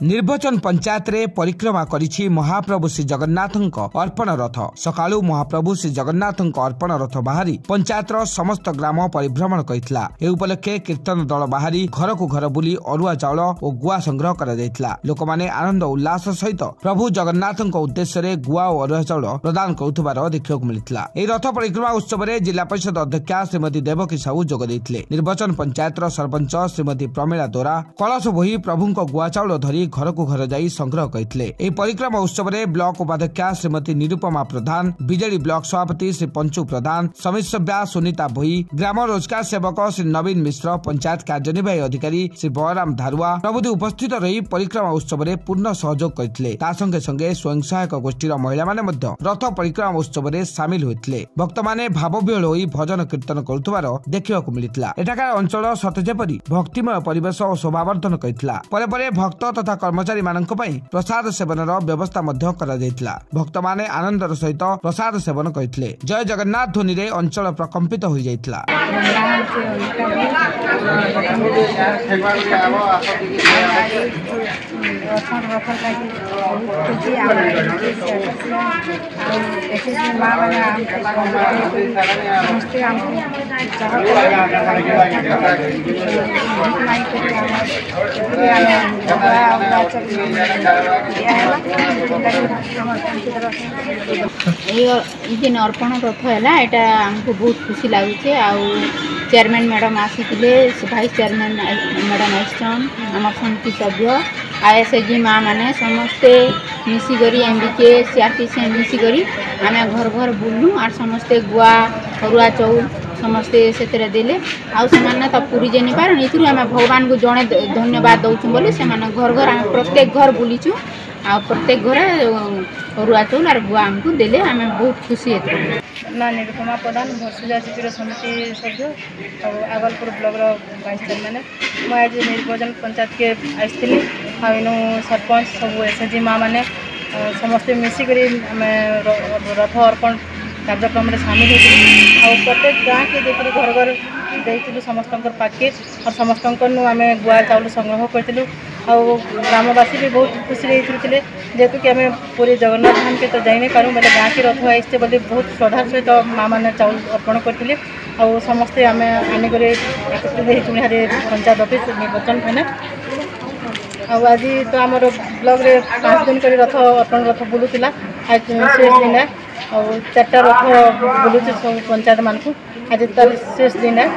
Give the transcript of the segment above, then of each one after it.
निर्वाचन पंचायत रे परिक्रमा करिछि महाप्रभु श्री जगन्नाथ अर्पण रथ। सकाळु महाप्रभु श्री जगन्नाथ अर्पण रथ बाहरी पंचायत समस्त ग्राम परिभ्रमण करितला। ए उपलक्षे कीर्तन दल बाहरी घर को घर बुली अरुआ चाउल और गुआ संग्रह करा जायतिला। लोकमाने आनंद उल्लास सहित प्रभु जगन्नाथ उद्देश्य रे गुआ और अरुआ चाउल प्रदान करुथिबार देखिବାକୁ मिलितला। ए रथ परिक्रमा उत्सव रे जिला परिषद अध्यक्षा श्रीमती देवकी साहू जोग दैथिले। निर्वाचन पंचायत सरपंच श्रीमती प्रमिला दोरा कलश बोही प्रभु गुआ चाउल धरी घर को घर जाई संग्रह करथिले। ए परिक्रमा उत्सव रे ब्लॉक उपाध्यक्षा श्रीमती निरुपमा प्रधान, बीजेडी ब्लॉक सभापति श्री पंचु प्रधान, समिति सभ्या सुनीता भोई, ग्राम रोजगार सेवक श्री नवीन मिश्र, पंचायत कार्यनिर्वाही अधिकारी श्री बलराम धारुआ प्रभुति उपस्थित रही परिक्रमा उत्सव रे पूर्ण सहयोग करथिले। ता संगे संगे स्वयं सहायक गोष्ठीर महिला माने मध्य रथ परिक्रमा उत्सव रे शामिल होइथिले। भक्त माने भावविहल होई भजन कीर्तन करुथबार देखिବାକୁ मिलितला। एठाकार अंचल सते जेपरि भक्तिमय परिवेश और शोभावर्धन करथिला। परे परे भक्त तथा कर्मचारी मानक पई प्रसाद सेवनर व्यवस्था मध्य करा जायतिला। भक्त माने आनंदर सहित प्रसाद सेवन करथिले। जय जगन्नाथ ध्वनि रे अंचल प्रकंपित हो जायतिला। दिन अर्पण रथ है आमको बहुत खुशी लगुचे। चेयरमैन मैडम आसीथिले, भाइस चेयरमैन मैडम आइछन, आम समिति सभ्य आईएसएजी माँ मैंने समस्ते मिसिकरी एमबीके सीआरटीसी मिसिकरी आम घर घर बुलू और समस्ते गुआ अरुआ चाउल समस्ते से देले। आने तो पूरी जानी पारन ये आम भगवान को जड़े धन्यवाद दौचु बोली से घर घर आम प्रत्येक घर बुलीचु आ प्रत्येक घर अरुआ चाउल और गुआ आमको देले। आम बहुत खुशी है। ना निरुपमा प्रधान भरसुजा शिविर समिति सभ्य और आगलपुर ब्लॉक वाइस चेयरमैन मैं आज निर्वाचन पंचायत के आसती इन सरपंच सब एसएचजी माँ मैंने समस्ते मिसिक रथ अर्पण कार्यक्रम में सामिल होती और प्रत्येक गाँव के देखिए घर घर देती समस्त पाके और समस्त आम गुआ चाउल संग्रह करूँ। ग्रामवासी भी बहुत खुशी रही जेहेतु कि आम पूरी जगन्नाथ धाम के तो जाई नहीं पारूँ बोले गाँव की रथ आसते बोली बहुत श्रद्धा सहित माँ मैंने चाउल अर्पण करते और समस्ते आम आनिक एकत्रित पंचायत ऑफिस निर्वाचन थाना आज तो आम ब्लॉक रे 5 दिन कर रथ अर्पण रथ बुलूला। आज शेष दिन है और 4टा रथ बुलूचे सब पंचायत मान को आज तार शेष दिन है।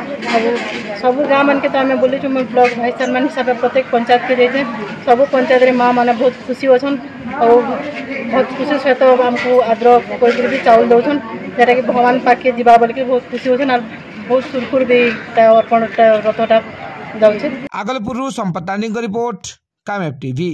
सब गाँव मान के तो आम बुलूँ मैं ब्लॉक भाइस चेयरमैन हिसाब से प्रत्येक पंचायत के जाइए सब पंचायत रे माँ मैंने बहुत खुशी अच्छन और बहुत खुशी सहित आमको आदर कर चाउल दौन जोटा कि भगवान पाखे जा बोल के बहुत खुशी अच्छन और बहुत सुरखुर भी अर्पण रथटा जाऊे। आगलपुर संपतानी रिपोर्ट कामयाब टीवी।